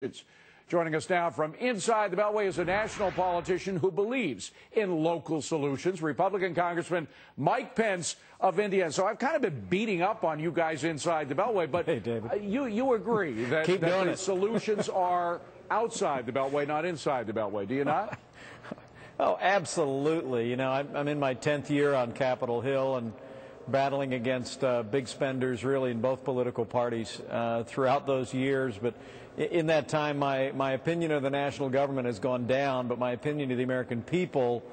It's joining us now from inside the Beltway is a national politician who believes in local solutions, Republican Congressman Mike Pence of Indiana. So I've kind of been beating up on you guys inside the Beltway, but hey, David. You agree that, the solutions are outside the Beltway, not inside the Beltway, do you not? Oh, absolutely. You know, I'm in my 10th year on Capitol Hill and battling against big spenders really in both political parties throughout those years. But in that time, my opinion of the national government has gone down, but my opinion of the American people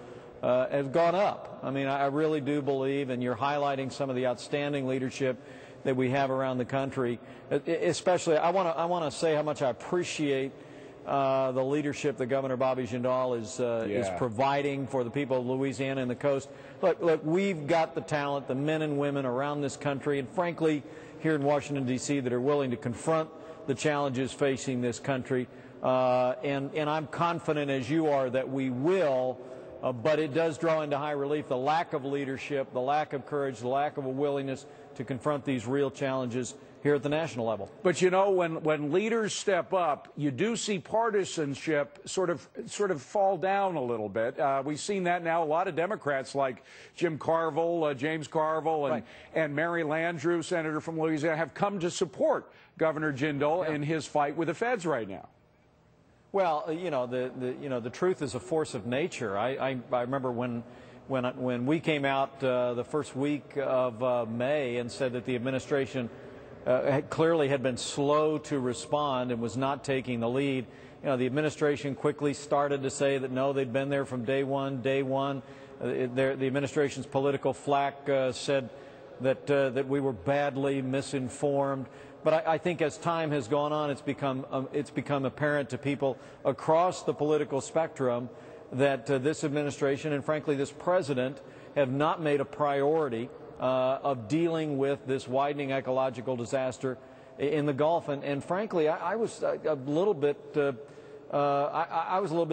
has gone up. I mean, I really do believe, and you're highlighting some of the outstanding leadership that we have around the country. Especially, I want to say how much I appreciate the leadership that Governor Bobby Jindal is providing for the people of Louisiana and the coast. Look, we've got the talent, the men and women around this country, and frankly, here in Washington, D.C., that are willing to confront the challenges facing this country. And I'm confident, as you are, that we will, but it does draw into high relief the lack of leadership, the lack of courage, the lack of a willingness to confront these real challenges here at the national level. But you know, when leaders step up, you do see partisanship sort of fall down a little bit. We've seen that now. A lot of Democrats like Jim Carville, James Carville, and Mary Landrieu, senator from Louisiana, have come to support Governor Jindal in his fight with the feds right now. Well, you know, the truth is a force of nature. I remember when we came out the first week of May and said that the administration clearly had been slow to respond and was not taking the lead. You know, the administration quickly started to say that no, they'd been there from day one. The administration's political flack said that we were badly misinformed. But I think as time has gone on, it's become apparent to people across the political spectrum that this administration and frankly this president have not made a priority of dealing with this widening ecological disaster in the Gulf, and frankly, I was a little bit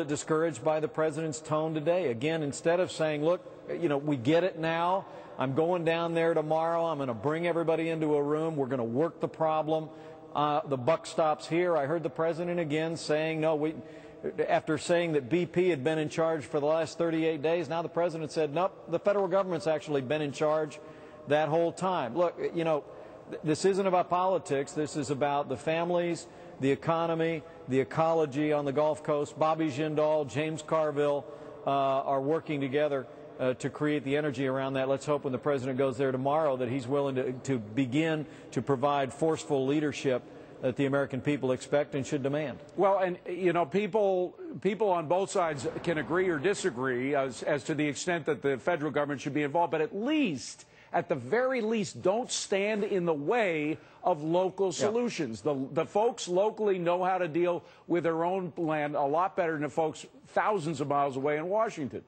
discouraged by the president's tone today. Again, instead of saying, "Look, you know, we get it now. I'm going down there tomorrow. I'm going to bring everybody into a room. We're going to work the problem. The buck stops here." I heard the president again saying, "No, after saying that BP had been in charge for the last 38 days, now the president said, nope, the federal government's actually been in charge that whole time." Look, you know, this isn't about politics. This is about the families, the economy, the ecology on the Gulf Coast. Bobby Jindal, James Carville are working together to create the energy around that. Let's hope when the president goes there tomorrow that he's willing to begin to provide forceful leadership that the American people expect and should demand. Well, and you know, people on both sides can agree or disagree as to the extent that the federal government should be involved, but at the very least, don't stand in the way of local solutions. The folks locally know how to deal with their own land a lot better than the folks thousands of miles away in Washington.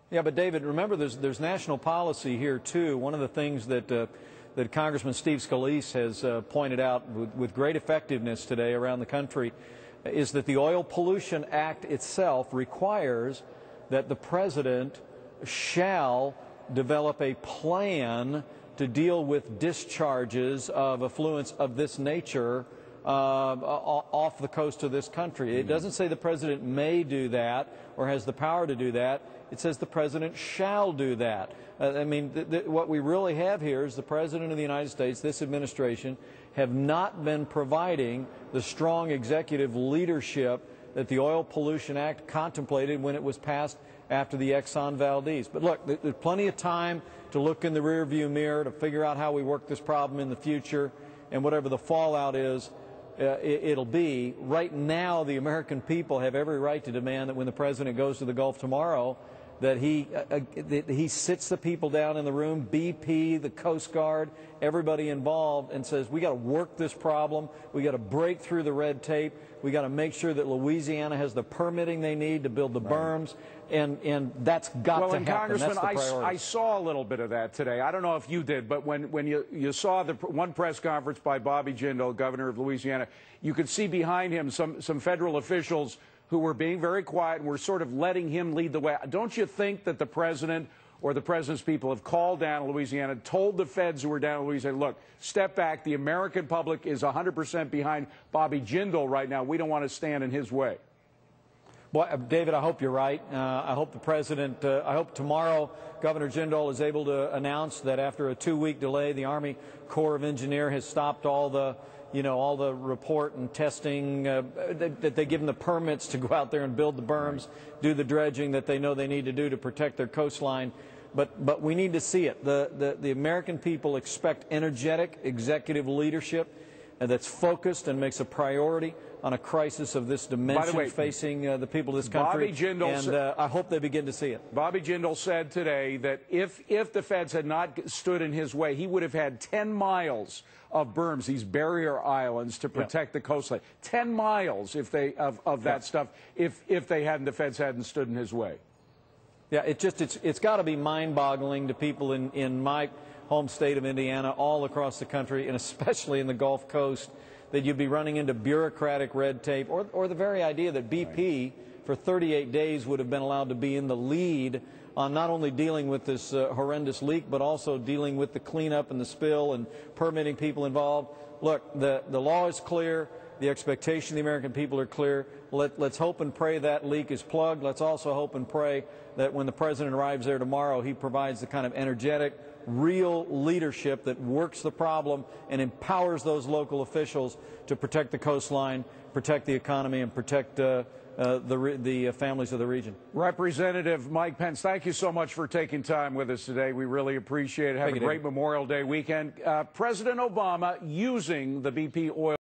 Yeah, but David, remember there's national policy here too. One of the things that Congressman Steve Scalise has pointed out with great effectiveness today around the country is that the Oil Pollution Act itself requires that the president shall develop a plan to deal with discharges of effluents of this nature off the coast of this country. It doesn't say the president may do that or has the power to do that. It says the president shall do that. I mean, what we really have here is the president of the United States, this administration, have not been providing the strong executive leadership that the Oil Pollution Act contemplated when it was passed after the Exxon Valdez. But look, there's plenty of time to look in the rearview mirror to figure out how we work this problem in the future, and whatever the fallout is, it'll be. Right now, the American people have every right to demand that when the president goes to the Gulf tomorrow, that he sits the people down in the room, BP, the Coast Guard, everybody involved, and says, we got to work this problem. We got to break through the red tape. We got to make sure that Louisiana has the permitting they need to build the berms, and that's got to happen. Congressman, that's the priority. I saw a little bit of that today. I don't know if you did, but when you saw the one press conference by Bobby Jindal, governor of Louisiana, you could see behind him some federal officials who were being very quiet and were sort of letting him lead the way. Don't you think that the president or the president's people have called down in Louisiana, told the feds who were down in Louisiana, look, step back. The American public is 100% behind Bobby Jindal right now. We don't want to stand in his way. Well, David, I hope you're right. I hope the president, I hope tomorrow Governor Jindal is able to announce that after a 2-week delay, the Army Corps of Engineers has stopped all the, all the report and testing, that they give them the permits to go out there and build the berms, do the dredging that they know they need to do to protect their coastline. But we need to see it. The American people expect energetic executive leadership that's focused and makes a priority on a crisis of this dimension facing the people of this country. I hope they begin to see it. Bobby Jindal said today that if the feds had not stood in his way, he would have had 10 miles of berms, these barrier islands, to protect the coastline. 10 miles if they of that stuff if the feds hadn't stood in his way. Yeah, it's got to be mind-boggling to people in my home state of Indiana, all across the country, and especially in the Gulf Coast, that you'd be running into bureaucratic red tape, or the very idea that BP for 38 days would have been allowed to be in the lead on not only dealing with this horrendous leak, but also dealing with the cleanup and the spill and permitting people involved. Look, the law is clear. The expectation of the American people are clear. Let's hope and pray that leak is plugged. Let's also hope and pray that when the president arrives there tomorrow, he provides the kind of energetic, real leadership that works the problem and empowers those local officials to protect the coastline, protect the economy, and protect the families of the region. Representative Mike Pence, thank you so much for taking time with us today. We really appreciate it. Have a great Memorial Day weekend. President Obama using the BP oil